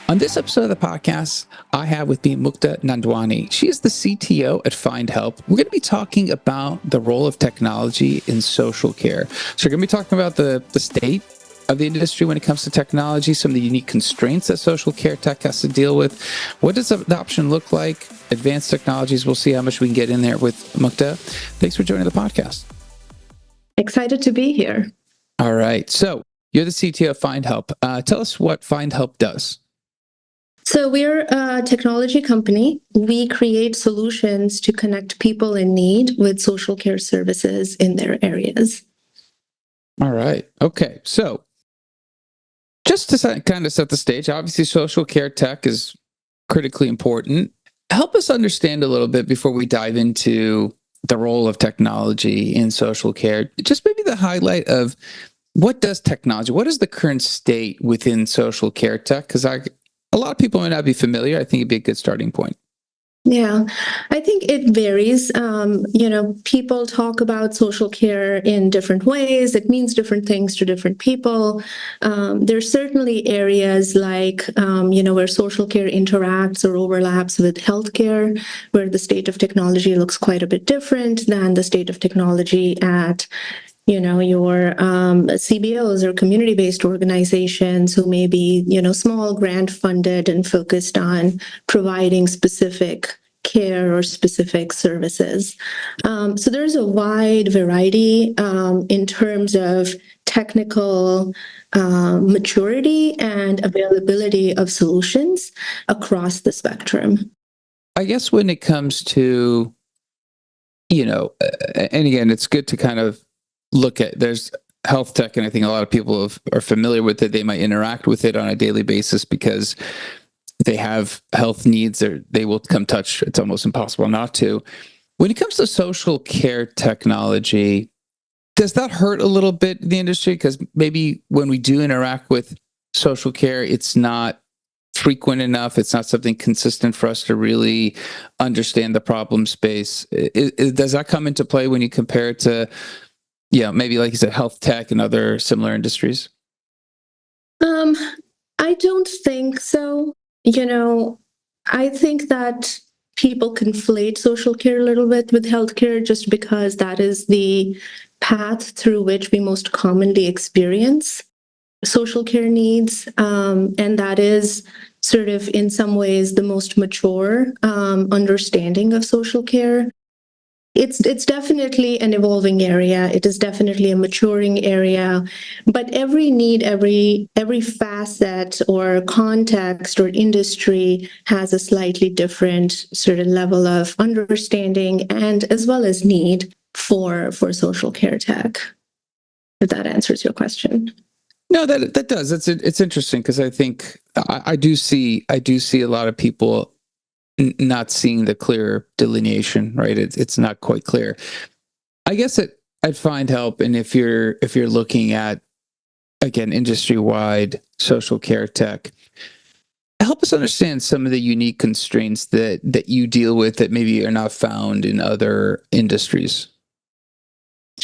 On this episode of the podcast, I have with me Mukta Nandwani. She is the CTO at Findhelp. We're going to be talking about the role of technology in social care. So we're going to be talking about the state of the industry when it comes to technology, some of the unique constraints that social care tech has to deal with. What does adoption look like? Advanced technologies. We'll see how much we can get in there with Mukta. Thanks for joining the podcast. Excited to be here. All right. So you're the CTO of Findhelp. Tell us what Findhelp does. So we're a technology company. We create solutions to connect people in need with social care services in their areas. All right. Okay. So just to kind of set the stage, obviously social care tech is critically important. Help us understand a little bit before we dive into the role of technology in social care. Just maybe the highlight of what does technology, what is the current state within social care tech? Because a lot of people may not be familiar. I think it'd be a good starting point. Yeah, I think it varies. People talk about social care in different ways. It means different things to different people. There's certainly areas like, where social care interacts or overlaps with healthcare, where the state of technology looks quite a bit different than the state of technology at your CBOs or community-based organizations who may be, small, grant-funded and focused on providing specific care or specific services. So there's a wide variety in terms of technical maturity and availability of solutions across the spectrum. I guess when it comes to, and again, it's good to kind of look at, there's health tech, and I think a lot of people are familiar with it. They might interact with it on a daily basis because they have health needs, or they will come touch. It's almost impossible not to. When it comes to social care technology, does that hurt a little bit in the industry? Because maybe when we do interact with social care, it's not frequent enough. It's not something consistent for us to really understand the problem space. Does that come into play when you compare it to maybe like you said, health tech and other similar industries? I don't think so. I think that people conflate social care a little bit with healthcare just because that is the path through which we most commonly experience social care needs. And that is sort of in some ways the most mature understanding of social care. It's definitely an evolving area. It is definitely a maturing area, but every need, every facet or context or industry has a slightly different sort of level of understanding and as well as need for social care tech. If that answers your question. No, that does. It's interesting because I think I do see a lot of people not seeing the clear delineation, right? It's not quite clear. I guess I'd Findhelp, and if you're looking at, again, industry-wide social care tech, help us understand some of the unique constraints that you deal with that maybe are not found in other industries.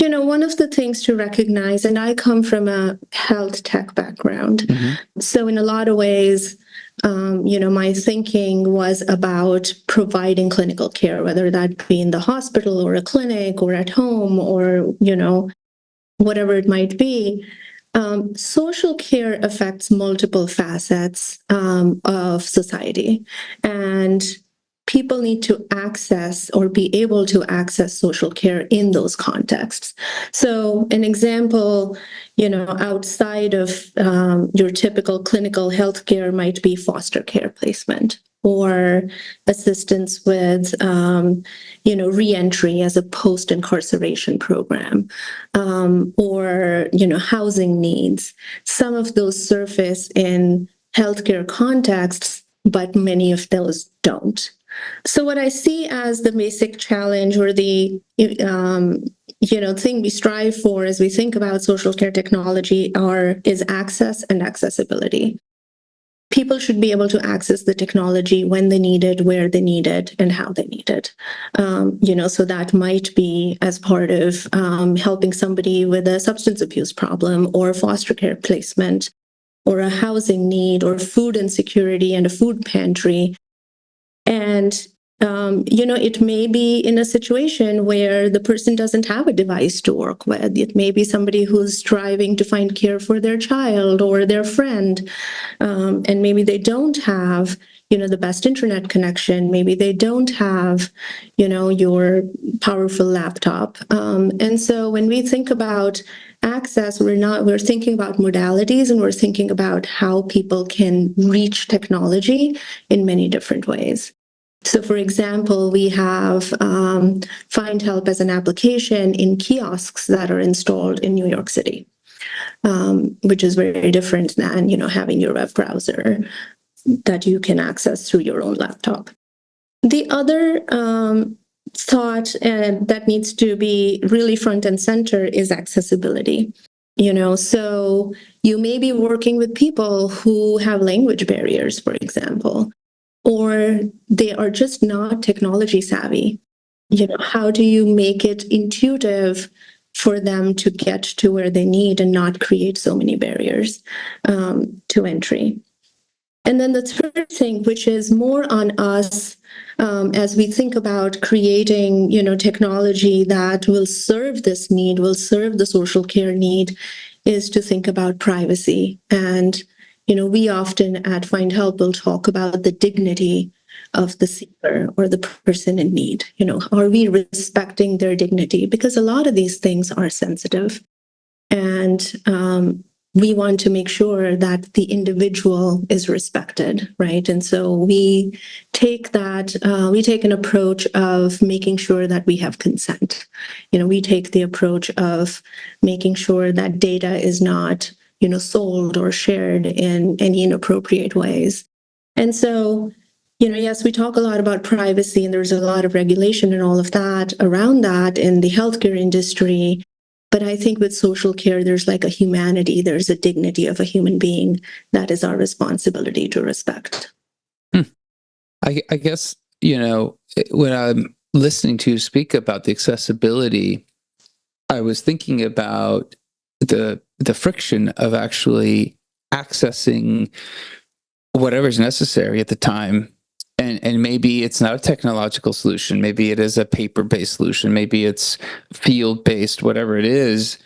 One of the things to recognize, and I come from a health tech background, so in a lot of ways, my thinking was about providing clinical care, whether that be in the hospital or a clinic or at home or, whatever it might be. Social care affects multiple facets of society, and people need to access or be able to access social care in those contexts. So an example, outside of your typical clinical healthcare might be foster care placement or assistance with, reentry as a post-incarceration program, or, housing needs. Some of those surface in healthcare contexts, but many of those don't. So what I see as the basic challenge or the thing we strive for as we think about social care technology is access and accessibility. People should be able to access the technology when they need it, where they need it, and how they need it. So that might be as part of helping somebody with a substance abuse problem or foster care placement. or a housing need or food insecurity and a food pantry. And it may be in a situation where the person doesn't have a device to work with. It may be somebody who's striving to find care for their child or their friend, and maybe they don't have, the best internet connection. Maybe they don't have, your powerful laptop. And so when we think about access, we're thinking about modalities, and we're thinking about how people can reach technology in many different ways. So, for example, we have Findhelp as an application in kiosks that are installed in New York City, which is very different than, having your web browser that you can access through your own laptop. The other thought that needs to be really front and center is accessibility. So you may be working with people who have language barriers, for example, or they are just not technology savvy. How do you make it intuitive for them to get to where they need and not create so many barriers to entry? And then the third thing, which is more on us as we think about creating, technology that will serve this need, will serve the social care need, is to think about privacy. And we often at Findhelp will talk about the dignity of the seeker or the person in need. Are we respecting their dignity? Because a lot of these things are sensitive. And we want to make sure that the individual is respected, right? And so we take an approach of making sure that we have consent. We take the approach of making sure that data is not, sold or shared in any inappropriate ways. And so, yes, we talk a lot about privacy, and there's a lot of regulation and all of that around that in the healthcare industry. But I think with social care, there's like a humanity, there's a dignity of a human being that is our responsibility to respect. I guess, when I'm listening to you speak about the accessibility, I was thinking about the friction of actually accessing whatever's necessary at the time. And maybe it's not a technological solution. Maybe it is a paper-based solution. Maybe it's field-based, whatever it is.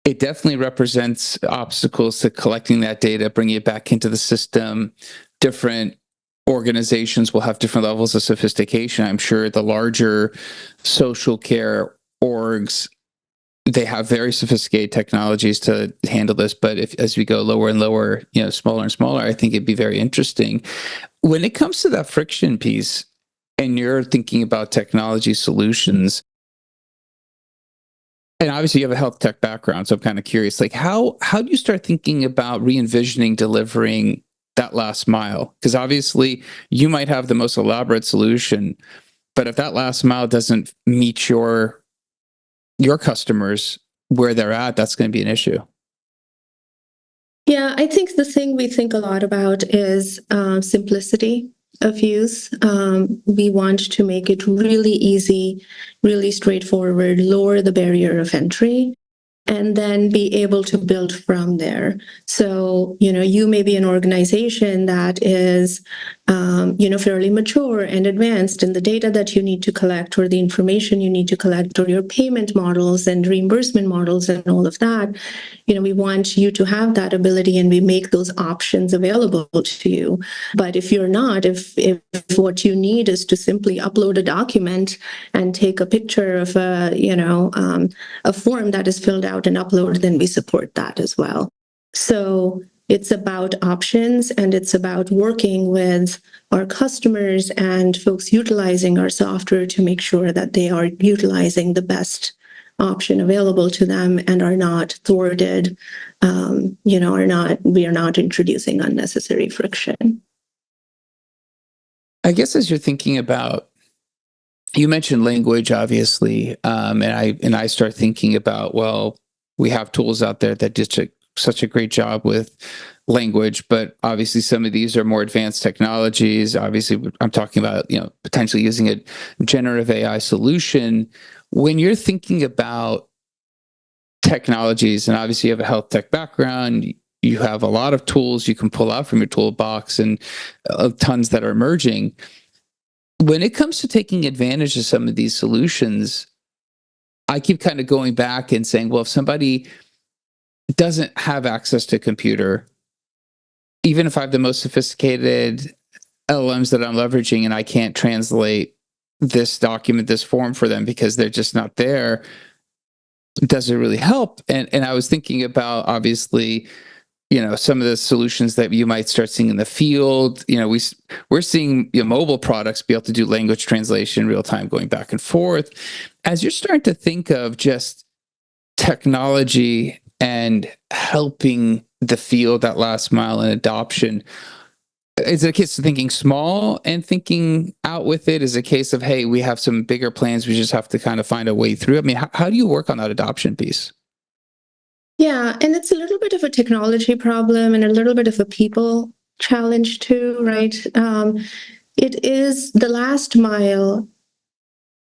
It definitely represents obstacles to collecting that data, bringing it back into the system. Different organizations will have different levels of sophistication. I'm sure the larger social care orgs, they have very sophisticated technologies to handle this. But as we go lower and lower, smaller and smaller, I think it'd be very interesting. When it comes to that friction piece, and you're thinking about technology solutions, and obviously you have a health tech background, so I'm kind of curious, like how do you start thinking about re-envisioning delivering that last mile? Because obviously you might have the most elaborate solution, but if that last mile doesn't meet your customers where they're at, that's going to be an issue. Yeah, I think the thing we think a lot about is simplicity of use. We want to make it really easy, really straightforward, lower the barrier of entry, and then be able to build from there. So, you may be an organization that is, fairly mature and advanced in the data that you need to collect or the information you need to collect or your payment models and reimbursement models and all of that. We want you to have that ability, and we make those options available to you. But if you're not, if what you need is to simply upload a document and take a picture of a form that is filled out and upload, then we support that as well. So it's about options, and it's about working with our customers and folks utilizing our software to make sure that they are utilizing the best option available to them and are not thwarted, we are not introducing unnecessary friction. I guess as you're thinking about, you mentioned language, obviously, and I start thinking about, well, we have tools out there that do such a great job with language, but obviously some of these are more advanced technologies. Obviously, I'm talking about potentially using a generative AI solution. When you're thinking about technologies, and obviously you have a health tech background, you have a lot of tools you can pull out from your toolbox, and tons that are emerging. When it comes to taking advantage of some of these solutions, I keep kind of going back and saying, well, if somebody doesn't have access to a computer, even if I have the most sophisticated LLMs that I'm leveraging and I can't translate this document, this form for them because they're just not there, does it really help? And I was thinking about, obviously, some of the solutions that you might start seeing in the field. We're seeing mobile products be able to do language translation real time, going back and forth. As you're starting to think of just technology and helping the field, that last mile in adoption, is it a case of thinking small and thinking out with it? Is it a case of, hey, we have some bigger plans, we just have to kind of find a way through? I mean, how do you work on that adoption piece? Yeah, and it's a little bit of a technology problem and a little bit of a people challenge too, right? It is the last mile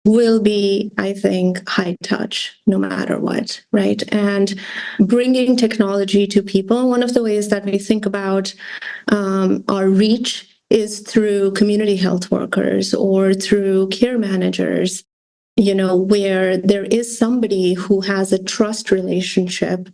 will be, I think, high touch no matter what, right? And bringing technology to people, one of the ways that we think about our reach is through community health workers or through care managers, where there is somebody who has a trust relationship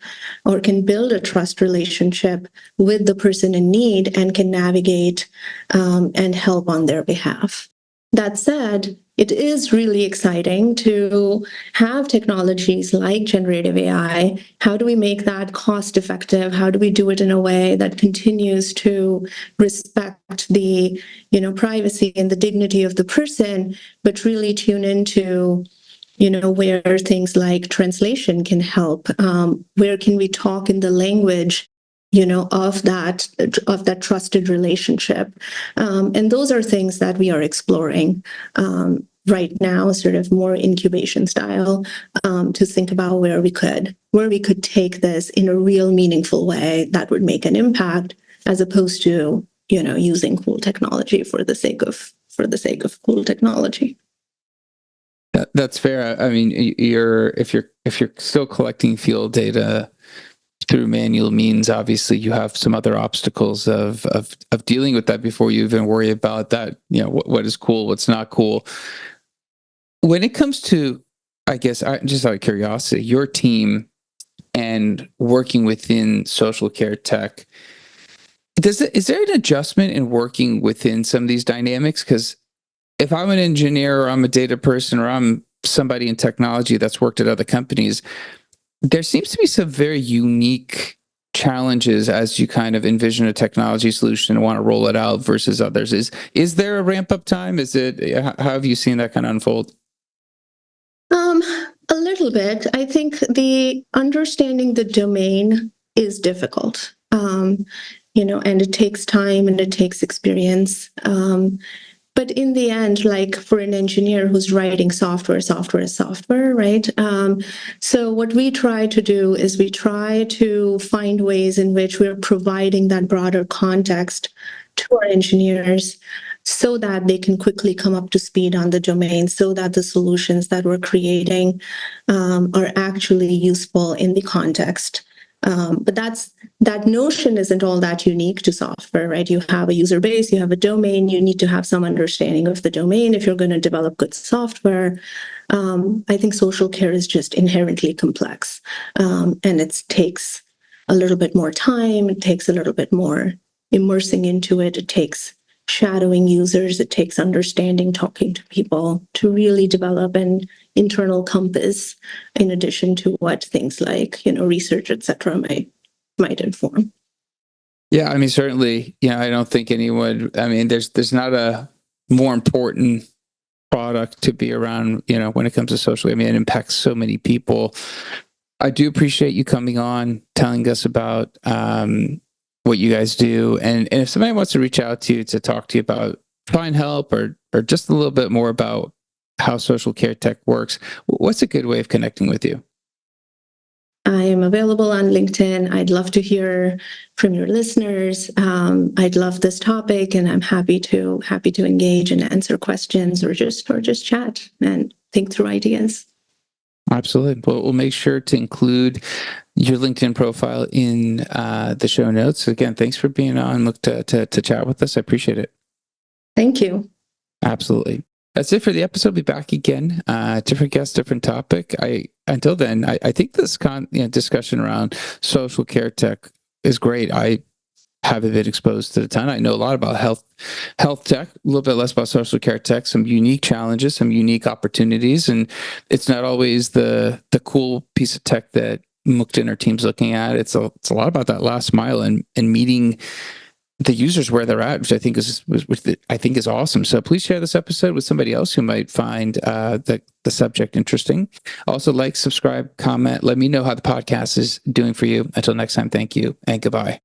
or can build a trust relationship with the person in need and can navigate and help on their behalf. That said, it is really exciting to have technologies like generative AI. How do we make that cost effective? How do we do it in a way that continues to respect the, privacy and the dignity of the person, but really tune into, where things like translation can help? Where can we talk in the language of that trusted relationship? And those are things that we are exploring right now, sort of more incubation style, to think about where we could take this in a real meaningful way that would make an impact, as opposed to using cool technology for the sake of cool technology. That's fair. I mean, if you're still collecting field data through manual means, obviously you have some other obstacles of dealing with that before you even worry about that. What is cool, what's not cool. When it comes to, I guess, just out of curiosity, your team and working within social care tech, is there an adjustment in working within some of these dynamics? Because if I'm an engineer or I'm a data person or I'm somebody in technology that's worked at other companies, there seems to be some very unique challenges as you kind of envision a technology solution and want to roll it out versus others. Is there a ramp up time? How have you seen that kind of unfold? A little bit. I think the understanding the domain is difficult, and it takes time and it takes experience. But in the end, like for an engineer who's writing software is software, right? So what we try to do is we try to find ways in which we're providing that broader context to our engineers so that they can quickly come up to speed on the domain, so that the solutions that we're creating are actually useful in the context. But that notion isn't all that unique to software, right? You have a user base, you have a domain, you need to have some understanding of the domain if you're going to develop good software. I think social care is just inherently complex, and it takes a little bit more time, it takes a little bit more immersing into it, it takes shadowing users, it takes understanding, talking to people to really develop an internal compass, in addition to what things like research, etc., might inform. Yeah, I mean, certainly, I don't think anyone. I mean, there's not a more important product to be around, when it comes to social. I mean, it impacts so many people. I do appreciate you coming on, telling us about what you guys do. And if somebody wants to reach out to you to talk to you about Findhelp or just a little bit more about how social care tech works, what's a good way of connecting with you? I am available on LinkedIn. I'd love to hear from your listeners. I'd love this topic, and I'm happy to engage and answer questions or just chat and think through ideas. Absolutely. Well, we'll make sure to include your LinkedIn profile in the show notes. Again, thanks for being on. Look to chat with us. I appreciate it. Thank you. Absolutely. That's it for the episode. We'll be back again. Different guest, different topic. Until then, I think this discussion around social care tech is great. I haven't been exposed to a ton. I know a lot about health tech, a little bit less about social care tech, some unique challenges, some unique opportunities. And it's not always the cool piece of tech that Mukta and her team's looking at. It's a lot about that last mile and meeting the users where they're at, which I think is awesome. So please share this episode with somebody else who might find the subject interesting. Also, like, subscribe, comment. Let me know how the podcast is doing for you. Until next time, thank you and goodbye.